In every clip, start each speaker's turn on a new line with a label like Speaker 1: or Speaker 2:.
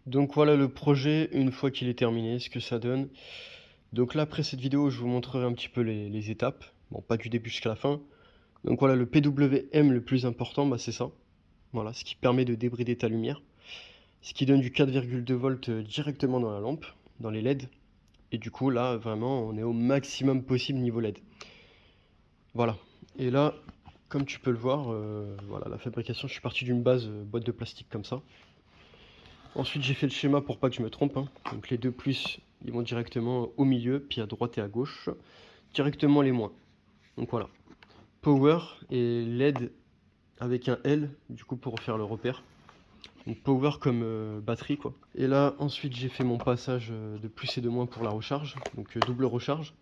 Speaker 1: Donc voilà le projet une fois qu'il est terminé, ce que ça donne. Donc là, après cette vidéo, je vous montrerai un petit peu les étapes. Bon, pas du début jusqu'à la fin. Donc voilà, le PWM le plus important, bah, c'est ça. Voilà, ce qui permet de débrider ta lumière. Ce qui donne du 4,2 volts directement dans la lampe, dans les LED. Et du coup, là, vraiment, on est au maximum possible niveau LED. Voilà. Et là, comme tu peux le voir, voilà, la fabrication, je suis parti d'une base boîte de plastique comme ça. Ensuite, j'ai fait le schéma pour pas que je me trompe, hein. Donc les deux plus, ils vont directement au milieu, puis à droite et à gauche. Directement les moins. Donc voilà. Power et LED avec un L, du coup pour faire le repère. Donc power comme batterie quoi. Et là, ensuite, j'ai fait mon passage de plus et de moins pour la recharge. Donc double recharge.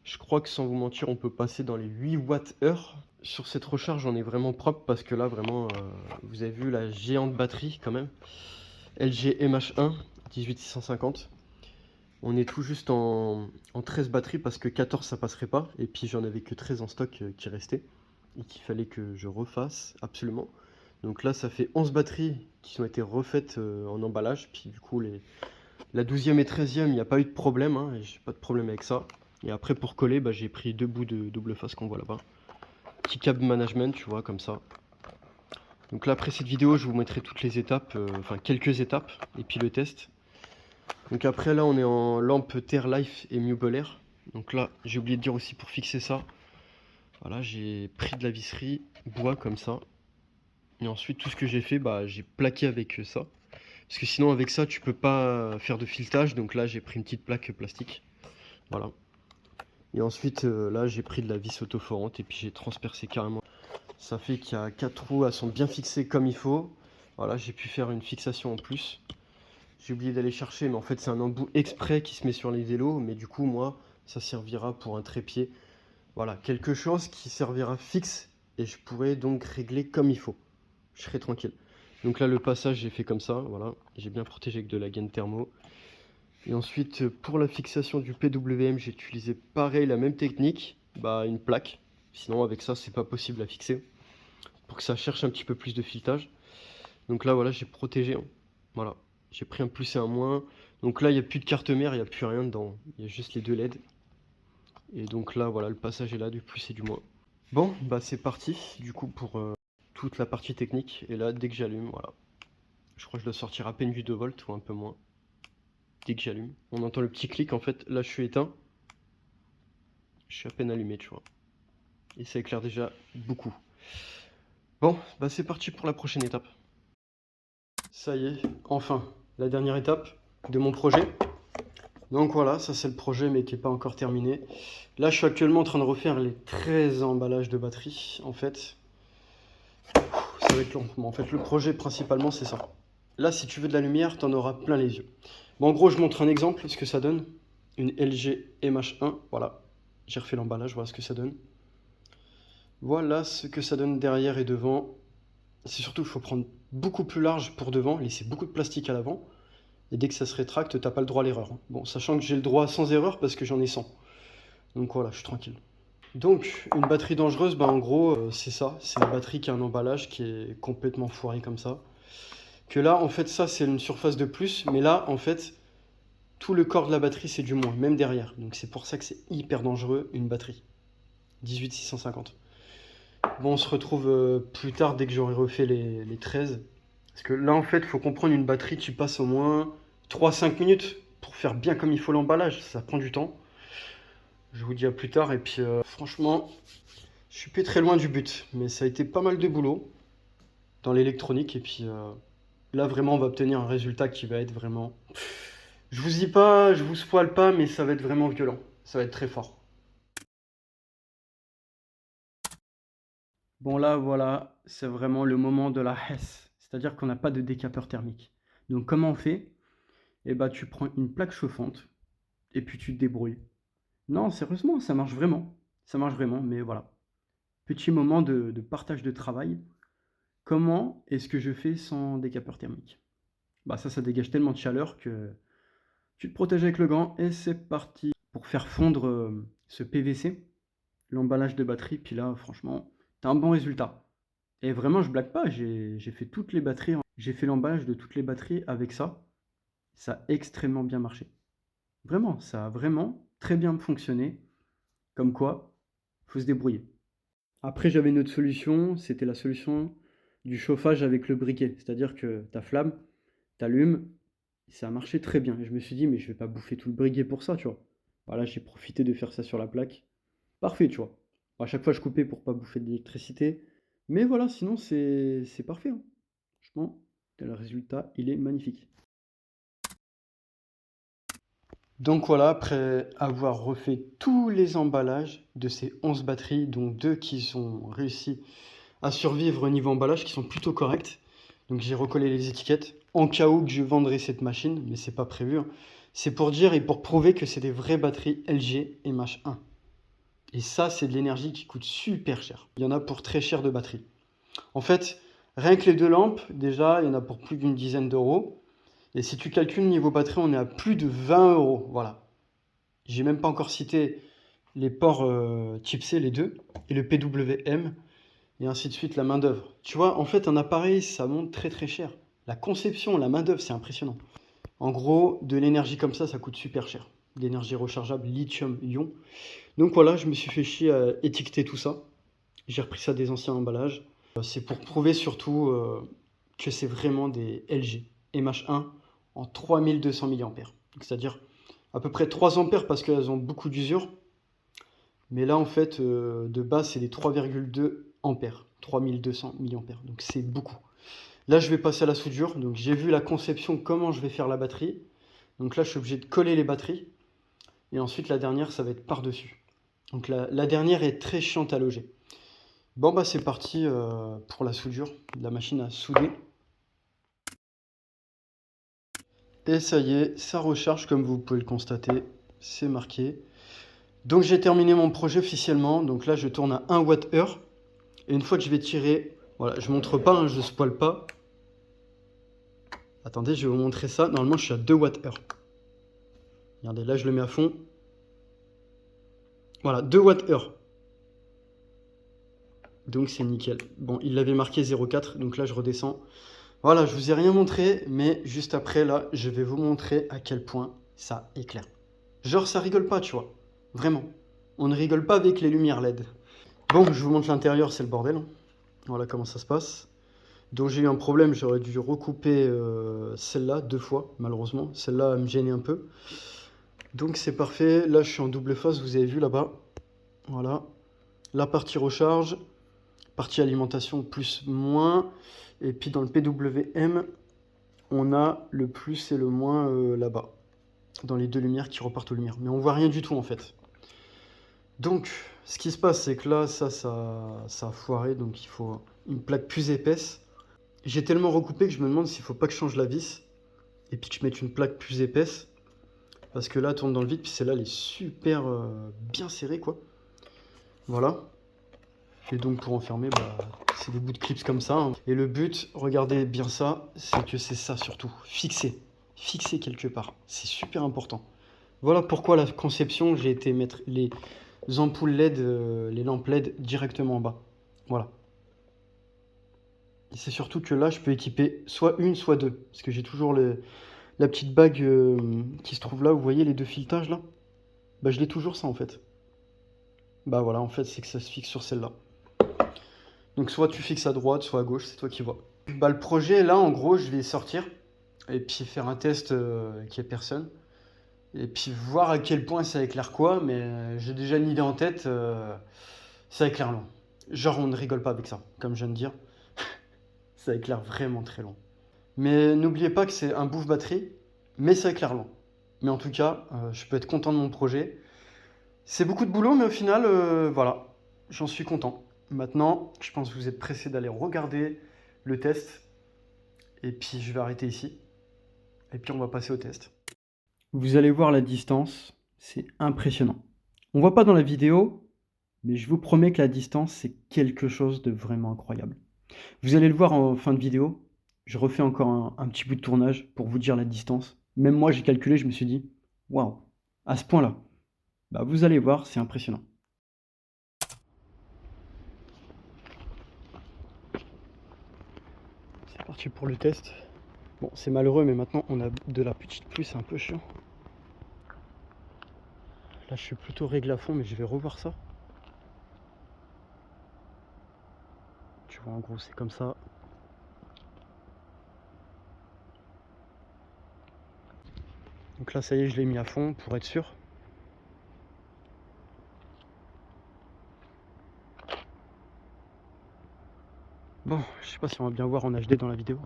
Speaker 1: Je crois que sans vous mentir, on peut passer dans les 8 Wh. Sur cette recharge, on est vraiment propre parce que là, vraiment, vous avez vu la géante batterie quand même. LG MH1 18650. On est tout juste en 13 batteries parce que 14 ça passerait pas. Et puis j'en avais que 13 en stock qui restaient et qu'il fallait que je refasse absolument. Donc là, ça fait 11 batteries qui ont été refaites en emballage. Puis du coup, la 12e et 13e, il n'y a pas eu de problème, hein, et j'ai pas de problème avec ça. Et après, pour coller, bah, j'ai pris deux bouts de double face qu'on voit là-bas. Petit câble management, tu vois, comme ça. Donc là, après cette vidéo, je vous mettrai toutes les étapes, enfin quelques étapes, et puis le test. Donc après, là, on est en lampe Terre Life et Mubel Air. Donc là, j'ai oublié de dire aussi pour fixer ça. Voilà, j'ai pris de la visserie bois comme ça. Et ensuite, tout ce que j'ai fait, bah, j'ai plaqué avec ça. Parce que sinon, avec ça, tu peux pas faire de filetage. Donc là, j'ai pris une petite plaque plastique. Voilà. Et ensuite, là, j'ai pris de la vis autoforante et puis j'ai transpercé carrément. Ça fait qu'il y a 4 trous, elles sont bien fixées comme il faut. Voilà, j'ai pu faire une fixation en plus. J'ai oublié d'aller chercher, mais en fait, c'est un embout exprès qui se met sur les vélos. Mais du coup, moi, ça servira pour un trépied. Voilà, quelque chose qui servira fixe et je pourrai donc régler comme il faut. Je serai tranquille. Donc là, le passage, j'ai fait comme ça. Voilà, j'ai bien protégé avec de la gaine thermo. Et ensuite, pour la fixation du PWM, j'ai utilisé pareil, la même technique, bah, une plaque. Sinon, avec ça, c'est pas possible à fixer. Pour que ça cherche un petit peu plus de filetage. Donc là, voilà, j'ai protégé, hein. Voilà, j'ai pris un plus et un moins. Donc là, il n'y a plus de carte mère, il n'y a plus rien dedans. Il y a juste les deux LED. Et donc là, voilà, le passage est là, du plus et du moins. Bon, bah c'est parti, du coup, pour toute la partie technique. Et là, dès que j'allume, voilà. Je crois que je dois sortir à peine du 2 volts ou un peu moins. Dès que j'allume, on entend le petit clic. En fait, là, je suis éteint. Je suis à peine allumé, tu vois. Et ça éclaire déjà beaucoup. Bon, bah c'est parti pour la prochaine étape. Ça y est, enfin, la dernière étape de mon projet. Donc voilà, ça c'est le projet mais qui n'est pas encore terminé. Là, je suis actuellement en train de refaire les 13 emballages de batterie. En fait, ça va être long. Mais en fait, le projet principalement, c'est ça. Là, si tu veux de la lumière, tu en auras plein les yeux. Bon, en gros, je montre un exemple, ce que ça donne. Une LG MH1, voilà. J'ai refait l'emballage, voilà ce que ça donne. Voilà ce que ça donne derrière et devant. C'est surtout qu'il faut prendre beaucoup plus large pour devant, laisser beaucoup de plastique à l'avant. Et dès que ça se rétracte, t'as pas le droit à l'erreur. Bon, sachant que j'ai le droit sans erreur parce que j'en ai 100. Donc voilà, je suis tranquille. Donc, une batterie dangereuse, bah en gros, c'est ça. C'est une batterie qui a un emballage qui est complètement foiré comme ça. Que là, en fait, ça, c'est une surface de plus. Mais là, en fait, tout le corps de la batterie, c'est du moins, même derrière. Donc c'est pour ça que c'est hyper dangereux, une batterie. 18650. Bon, on se retrouve plus tard dès que j'aurai refait les 13. Parce que là, en fait, il faut comprendre une batterie, tu passes au moins 3-5 minutes pour faire bien comme il faut l'emballage. Ça prend du temps. Je vous dis à plus tard. Et puis, franchement, je suis plus très loin du but. Mais ça a été pas mal de boulot dans l'électronique. Et puis, là, vraiment, on va obtenir un résultat qui va être vraiment... Je vous dis pas, je vous spoil pas, mais ça va être vraiment violent. Ça va être très fort. Bon là, voilà, c'est vraiment le moment de la HES, c'est-à-dire qu'on n'a pas de décapeur thermique. Donc comment on fait? Eh ben, tu prends une plaque chauffante et puis tu te débrouilles. Non, sérieusement, ça marche vraiment, mais voilà. Petit moment de partage de travail. Comment est-ce que je fais sans décapeur thermique? Bah ça dégage tellement de chaleur que tu te protèges avec le gant et c'est parti pour faire fondre ce PVC, l'emballage de batterie. Puis là, franchement, t'as un bon résultat. Et vraiment, je blague pas, j'ai fait toutes les batteries, j'ai fait l'emballage de toutes les batteries avec ça.
Speaker 2: Ça a extrêmement bien marché. Vraiment, ça a vraiment très bien fonctionné. Comme quoi, faut se débrouiller. Après, j'avais une autre solution, c'était la solution du chauffage avec le briquet. C'est-à-dire que ta flamme, t'allumes, ça a marché très bien. Et je me suis dit, mais je vais pas bouffer tout le briquet pour ça, tu vois. Voilà, j'ai profité de faire ça sur la plaque. Parfait, tu vois. Bon, à chaque fois, je coupais pour pas bouffer de l'électricité. Mais voilà, sinon, c'est parfait, hein. Franchement, le résultat, il est magnifique. Donc voilà, après avoir refait tous les emballages de ces 11 batteries, dont 2 qui ont réussi à survivre au niveau emballage, qui sont plutôt corrects. Donc j'ai recollé les étiquettes, en cas où que je vendrais cette machine, mais c'est pas prévu, hein. C'est pour dire et pour prouver que c'est des vraies batteries LG MH1. Et ça, c'est de l'énergie qui coûte super cher. Il y en a pour très cher de batterie. En fait, rien que les 2 lampes, déjà, il y en a pour plus d'une dizaine d'euros. Et si tu calcules niveau batterie, on est à plus de 20 euros. Voilà. J'ai même pas encore cité les ports type C, les deux, et le PWM, et ainsi de suite, la main-d'œuvre. Tu vois, en fait, un appareil, ça monte très très cher. La conception, la main-d'œuvre, c'est impressionnant. En gros, de l'énergie comme ça coûte super cher. L'énergie rechargeable lithium-ion. Donc voilà, je me suis fait chier à étiqueter tout ça. J'ai repris ça des anciens emballages. C'est pour prouver surtout que c'est vraiment des LG MH1 en 3200 mAh. C'est-à-dire à peu près 3 ampères parce qu'elles ont beaucoup d'usure. Mais là, en fait, de base, c'est des 3,2 ampères, 3200 mAh. Donc c'est beaucoup. Là, je vais passer à la soudure. Donc j'ai vu la conception, comment je vais faire la batterie. Donc là, je suis obligé de coller les batteries. Et ensuite, la dernière, ça va être par-dessus. Donc la dernière est très chiante à loger. Bon, bah c'est parti pour la soudure. La machine à souder. Et ça y est, ça recharge comme vous pouvez le constater. C'est marqué. Donc j'ai terminé mon projet officiellement. Donc là, je tourne à 1 Wh. Et une fois que je vais tirer, voilà, je montre pas, hein, je spoil pas. Attendez, je vais vous montrer ça. Normalement, je suis à 2 Wh. Regardez, là, je le mets à fond. Voilà, 2 Wh. Donc c'est nickel. Bon, il l'avait marqué 0,4, donc là, je redescends. Voilà, je vous ai rien montré, mais juste après, là, je vais vous montrer à quel point ça éclaire. Genre, ça rigole pas, tu vois. Vraiment. On ne rigole pas avec les lumières LED. Bon, je vous montre l'intérieur, c'est le bordel, hein. Voilà comment ça se passe. Donc j'ai eu un problème, j'aurais dû recouper celle-là 2 fois, malheureusement. Celle-là me gênait un peu. Donc c'est parfait. Là, je suis en double face, vous avez vu là-bas. Voilà. La partie recharge, partie alimentation plus moins. Et puis dans le PWM, on a le plus et le moins là-bas. Dans les deux lumières qui repartent aux lumières. Mais on voit rien du tout en fait. Donc, ce qui se passe, c'est que là, ça a foiré. Donc il faut une plaque plus épaisse. J'ai tellement recoupé que je me demande s'il faut pas que je change la vis. Et puis que je mette une plaque plus épaisse. Parce que là, elle tourne dans le vide. Puis celle-là, elle est super bien serrée, quoi. Voilà. Et donc pour enfermer, bah, c'est des bouts de clips comme ça, hein. Et le but, regardez bien ça, c'est que c'est ça surtout. Fixer. Fixer quelque part. C'est super important. Voilà pourquoi la conception, j'ai été mettre les ampoules LED, les lampes LED directement en bas. Voilà. Et c'est surtout que là, je peux équiper soit une, soit deux. Parce que j'ai toujours la petite bague qui se trouve là. Vous voyez les deux filetages là? Bah, je l'ai toujours ça en fait. Bah voilà, en fait, c'est que ça se fixe sur celle-là. Donc soit tu fixes à droite, soit à gauche, c'est toi qui vois. Bah, le projet, là, en gros, je vais sortir et puis faire un test qui est personne. Et puis voir à quel point ça éclaire quoi, mais j'ai déjà une idée en tête, ça éclaire loin. Genre, on ne rigole pas avec ça, comme je viens de dire. Ça éclaire vraiment très loin. Mais n'oubliez pas que c'est un bouffe batterie, mais ça éclaire loin. Mais en tout cas, je peux être content de mon projet. C'est beaucoup de boulot, mais au final, voilà, j'en suis content. Maintenant, je pense que vous êtes pressés d'aller regarder le test. Et puis, je vais arrêter ici. Et puis, on va passer au test. Vous allez voir la distance, c'est impressionnant. On voit pas dans la vidéo, mais je vous promets que la distance, c'est quelque chose de vraiment incroyable. Vous allez le voir en fin de vidéo. Je refais encore un petit bout de tournage pour vous dire la distance. Même moi, j'ai calculé, je me suis dit, waouh, à ce point-là. Bah, vous allez voir, c'est impressionnant. C'est parti pour le test. Bon, c'est malheureux, mais maintenant on a de la petite pluie, c'est un peu chiant. Là, je suis plutôt réglé à fond, mais je vais revoir ça. Tu vois, en gros, c'est comme ça. Donc là, ça y est, je l'ai mis à fond pour être sûr. Bon, je sais pas si on va bien voir en HD dans la vidéo.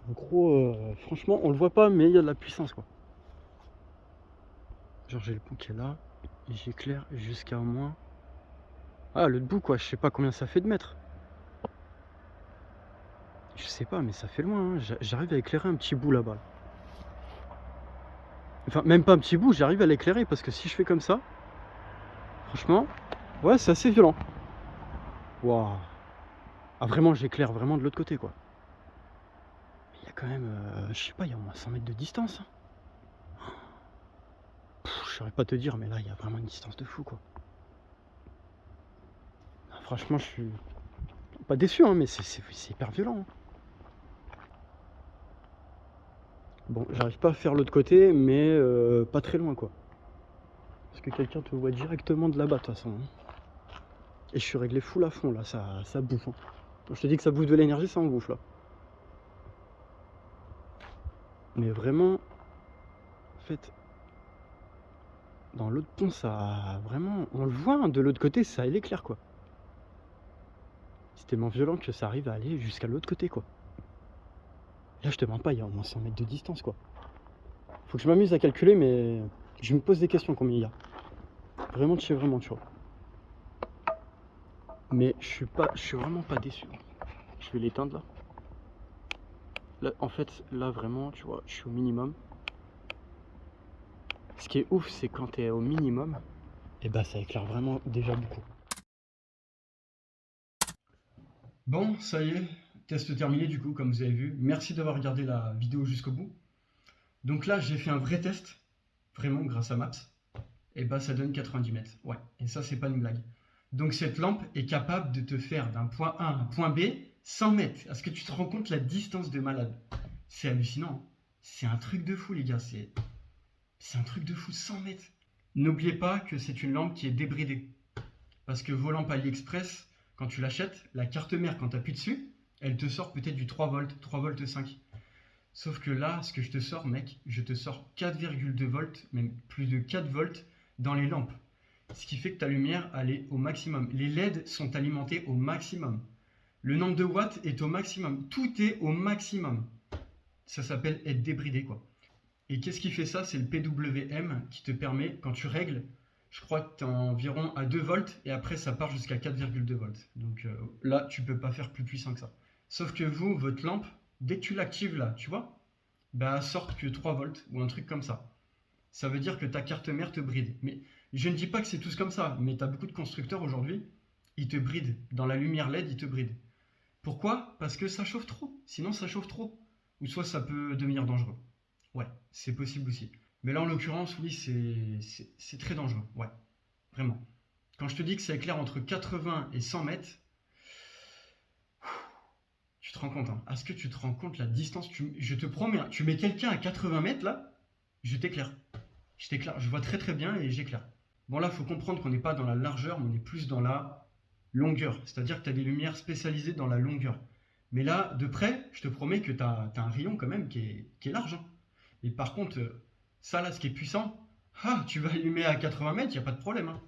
Speaker 2: En gros, franchement, on le voit pas, mais il y a de la puissance, quoi. Genre, j'ai le bout qui est là, et j'éclaire jusqu'à au moins... Ah, le bout, quoi, je sais pas combien ça fait de mètres. Je sais pas, mais ça fait loin, hein. J'arrive à éclairer un petit bout là-bas. Enfin, même pas un petit bout, j'arrive à l'éclairer, parce que si je fais comme ça, franchement, ouais, c'est assez violent. Waouh. Ah, vraiment, j'éclaire vraiment de l'autre côté, quoi. Il y a quand même, je sais pas, il y a au moins 100 mètres de distance. Je saurais pas te dire, mais là, il y a vraiment une distance de fou, quoi. Ah, franchement, je suis pas déçu, hein, mais c'est hyper violent, hein. Bon, j'arrive pas à faire l'autre côté, mais pas très loin, quoi. Parce que quelqu'un te voit directement de là-bas, de toute façon, hein. Et je suis réglé full à fond, là, ça bouffe, hein. Quand je te dis que ça bouffe de l'énergie, ça en bouffe, là. Mais vraiment, en fait, dans l'autre pont, ça vraiment, on le voit, hein, de l'autre côté, ça éclaire, quoi. C'est tellement violent que ça arrive à aller jusqu'à l'autre côté, quoi. Là, je te mens pas, il y a au moins 100 mètres de distance, quoi. Faut que je m'amuse à calculer, mais je me pose des questions combien il y a. Vraiment, je sais vraiment, tu vois. Mais je suis vraiment pas déçu. Je vais l'éteindre là. Là, en fait, là vraiment, tu vois, je suis au minimum. Ce qui est ouf, c'est quand tu es au minimum, et bah ça éclaire vraiment déjà beaucoup. Bon, ça y est, test terminé du coup, comme vous avez vu. Merci d'avoir regardé la vidéo jusqu'au bout. Donc là, j'ai fait un vrai test, vraiment grâce à Maps. Et bah ça donne 90 mètres. Ouais, et ça, c'est pas une blague. Donc cette lampe est capable de te faire d'un point A à un point B 100 mètres. Est-ce que tu te rends compte la distance de malade? C'est hallucinant. C'est un truc de fou, les gars. C'est un truc de fou, 100 mètres. N'oubliez pas que c'est une lampe qui est débridée. Parce que vos lampes AliExpress, quand tu l'achètes, la carte mère, quand tu appuies dessus, elle te sort peut-être du 3 volts, 3 volts 5. Sauf que là, ce que je te sors, mec, je te sors 4,2 volts, même plus de 4 volts dans les lampes. Ce qui fait que ta lumière, elle est au maximum. Les LED sont alimentés au maximum. Le nombre de watts est au maximum. Tout est au maximum. Ça s'appelle être débridé, quoi. Et qu'est-ce qui fait ça? C'est le PWM qui te permet, quand tu règles, je crois que tu es environ à 2 volts et après ça part jusqu'à 4,2 volts. Donc là, tu peux pas faire plus puissant que ça. Sauf que vous, votre lampe, dès que tu l'actives là, tu vois, bah elle sort que 3 volts ou un truc comme ça. Ça veut dire que ta carte mère te bride. Mais je ne dis pas que c'est tous comme ça, mais tu as beaucoup de constructeurs aujourd'hui, ils te brident. Dans la lumière LED, ils te brident. Pourquoi? Parce que ça chauffe trop. Sinon, ça chauffe trop. Ou soit ça peut devenir dangereux. Ouais, c'est possible aussi. Mais là, en l'occurrence, oui, c'est très dangereux. Ouais, vraiment. Quand je te dis que ça éclaire entre 80 et 100 mètres, tu te rends compte, hein. Est-ce que tu te rends compte la distance? Je te promets, hein, tu mets quelqu'un à 80 mètres là, je t'éclaire. Je t'éclaire. Je vois très très bien et j'éclaire. Bon, là, il faut comprendre qu'on n'est pas dans la largeur, mais on est plus dans la longueur. C'est-à-dire que tu as des lumières spécialisées dans la longueur. Mais là, de près, je te promets que tu as un rayon quand même qui est large, hein. Et par contre, ça là, ce qui est puissant, ah, tu vas allumer à 80 mètres, il n'y a pas de problème, hein.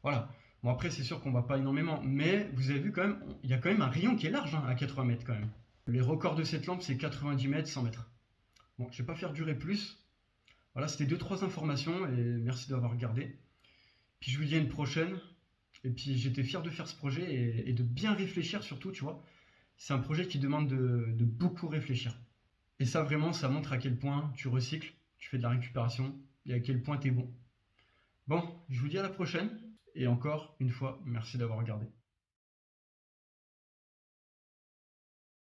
Speaker 2: Voilà. Bon, après, c'est sûr qu'on ne va pas énormément, mais vous avez vu quand même, il y a quand même un rayon qui est large, hein, à 80 mètres quand même. Les records de cette lampe, c'est 90 mètres, 100 mètres. Bon, je ne vais pas faire durer plus. Voilà, c'était 2-3 informations et merci d'avoir regardé. Puis je vous dis à une prochaine. Et puis j'étais fier de faire ce projet et de bien réfléchir surtout, tu vois. C'est un projet qui demande de beaucoup réfléchir. Et ça vraiment, ça montre à quel point tu recycles, tu fais de la récupération et à quel point tu es bon. Bon, je vous dis à la prochaine. Et encore une fois, merci d'avoir regardé.